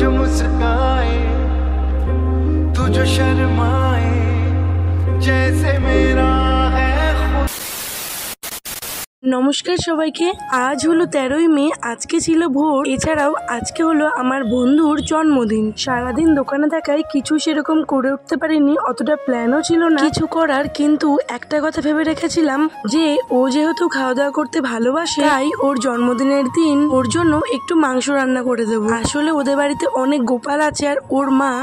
जो मुस्काए तू जो शर्माए जैसे मेरा है। নমস্কার সবাইকে। আজ হলো 13ই মে, আজকে ছিল ভোর। এছাড়াও আজকে হলো আমার বন্ধুর জন্মদিন। সারাদিন দোকানে থাকায় কিছু সেরকম করে উঠতে পারিনি, অতটা প্ল্যানও ছিল না কিছু করার। কিন্তু একটা কথা ভেবে রেখেছিলাম যে ও যেহেতু খাওয়া দাওয়া করতে ভালোবাসে, তাই ওর জন্মদিনের দিন ওর জন্য একটু মাংস রান্না করে দেবো। আসলে ওদের বাড়িতে অনেক গোপাল আছে আর ওর মা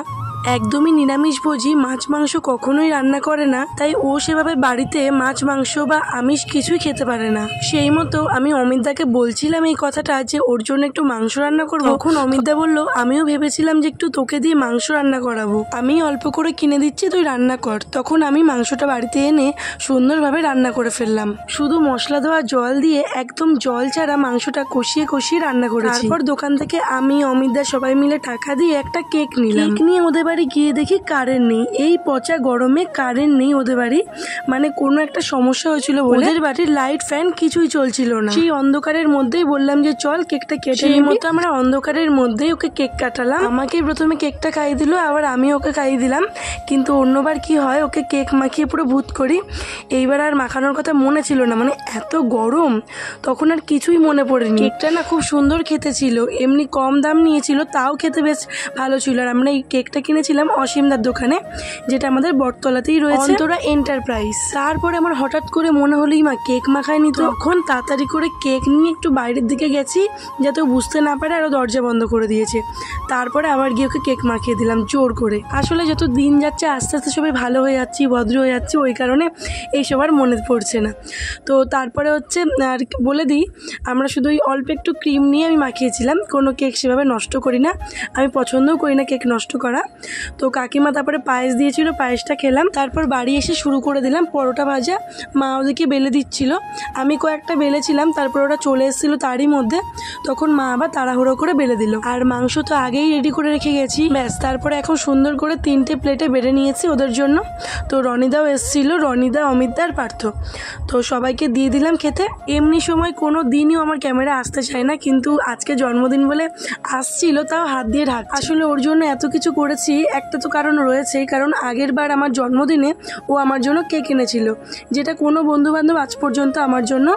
একদমই নিরামিষভোজী, মাছ মাংস কখনোই রান্না করে না। তাই ও সেভাবে বাড়িতে মাছ মাংস বা আমিষ কিছুই খেতে পারে না। সেই মতো আমি অমিতদাকে বলছিলাম এই কথাটা যে ওর জন্য একটু মাংস রান্না করবো। তখন অমিতদা বললো আমিও ভেবেছিলাম যে একটু তোকে দিয়ে মাংস রান্না করাবো, আমি অল্প করে কিনে দিচ্ছি, তুই রান্না কর। তখন আমি মাংসটা বাড়িতে এনে সুন্দরভাবে রান্না করে ফেললাম। শুধু মশলা দেওয়া জল দিয়ে একদম জল ছাড়া মাংসটা কষিয়ে কষিয়ে রান্না করেছি। তারপর দোকান থেকে আমি অমিতদা সবাই মিলে টাকা দিয়ে একটা কেক নিলাম। কেক নিয়ে ওদের বাড়ি গিয়ে দেখি কারেন্ট নেই। এই পচা গরমে কারেন্ট নেই ওদের বাড়ি, মানে কোনো একটা সমস্যা হয়েছিল বলে ওদের বাড়ির লাইট ফ্যান কিছুই চলছিল না। সেই অন্ধকারের মধ্যেই বললাম যে চল কেকটা কেটে নিই। মতো আমরা অন্ধকারের মধ্যেই ওকে কেক কাটালাম। আমাকে প্রথমে কেকটা খাইয়ে দিল, আবার আমি ওকে খাইয়ে দিলাম। কিন্তু অন্যবার কি হয়, ওকে কেক মাখিয়ে পুরো ভূত করি। এইবার আর মাখানোর কথা মনে ছিল না, মানে এত গরম তখন আর কিছুই মনে পড়েনি। কেকটা না খুব সুন্দর খেতে ছিল, এমনি কম দাম নিয়েছিল, তাও খেতে বেশ ভালো ছিল। আর আমরা এই কেকটা কিনেছিলাম অসীমদার দোকানে, যেটা আমাদের বটতলাতেই রয়েছে, অন্তরা এন্টারপ্রাইজ। তারপরে আমার হঠাৎ করে মনে হলোই মা কেক মাখায়নি, তখন তাড়াতাড়ি করে কেক নিয়ে একটু বাইরের দিকে গেছি যাতে বুঝতে না পারে, আরো দরজা বন্ধ করে দিয়েছে। তারপরে আবার গিয়ে ওকে কেক মাখিয়ে দিলাম জোর করে। আসলে যত দিন যাচ্ছে আস্তে আস্তে সবাই ভালো হয়ে যাচ্ছি, ভদ্র হয়ে যাচ্ছি, ওই কারণে এইসব আর মনে পড়ছে না। তো তারপরে হচ্ছে আর বলে দিই, আমরা শুধু ওই অল্প একটু ক্রিম নিয়ে আমি মাখিয়েছিলাম, কোনো কেক সেভাবে নষ্ট করি না, আমি পছন্দও করি না কেক নষ্ট করা। তো কাকিমা তারপরে পায়েস দিয়েছিল, পায়েসটা খেলাম। তারপর বাড়ি এসে শুরু করে দিলাম পরোটা ভাজা। মা ওদিকে বেলে দিচ্ছিল, আমি কয়েকটা বেলেছিলাম, তারপর ওরা চলে এসেছিলো তারই মধ্যে, তখন মা আবার তাড়াহুড়ো করে বেলে দিল। আর মাংস তো আগেই রেডি করে রেখে গেছি, ব্যাস। তারপরে এখন সুন্দর করে 3টে প্লেটে বেড়ে নিয়েছি ওদের জন্য। তো রনিদাও এসেছিলো, রনিদা, অমিতদা আর পার্থ, তো সবাইকে দিয়ে দিলাম খেতে। এমনি সময় কোনো দিনই আমার ক্যামেরা আসতে চায় না, কিন্তু আজকে জন্মদিন বলে আসছিল, তাও হাত দিয়ে ঢাক। আসলে ওর জন্য এত কিছু করেছি, একটা তো কারণ রয়েছে, কারণ আগের বার আমার জন্মদিনে ও আমার জন্য কেক এনেছিল, যেটা কোনো বন্ধু বান্ধব আজ পর্যন্ত আমার জন্য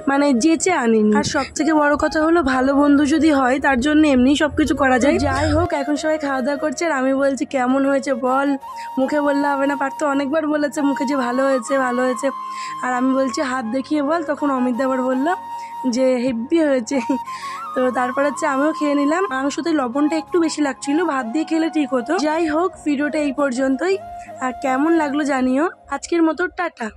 মানে যেচে আনেনি। আর সব থেকে বড় কথা হলো, ভালো বন্ধু যদি হয় তার জন্য এমনি সবকিছু করা যায়। যাই হোক, এখন সবাই খাওয়া দাওয়া করছে আর আমি বলছি কেমন হয়েছে বল, মুখে বললে হবে না। পার্থ অনেকবার বলেছে মুখে যে ভালো হয়েছে ভালো হয়েছে, আর আমি বলছি হাত দেখিয়ে বল। তখন অমিত আবার বললো যে হেব্বি হয়েছে। তো তারপর হচ্ছে আমিও খেয়ে নিলাম। মাংসতে লবণটা একটু বেশি লাগছিল, ভাত দিয়ে খেলে ঠিক হতো। যাই হোক, ভিডিওটা এই পর্যন্তই, আর কেমন লাগলো জানিও। আজকের মতো টাটা।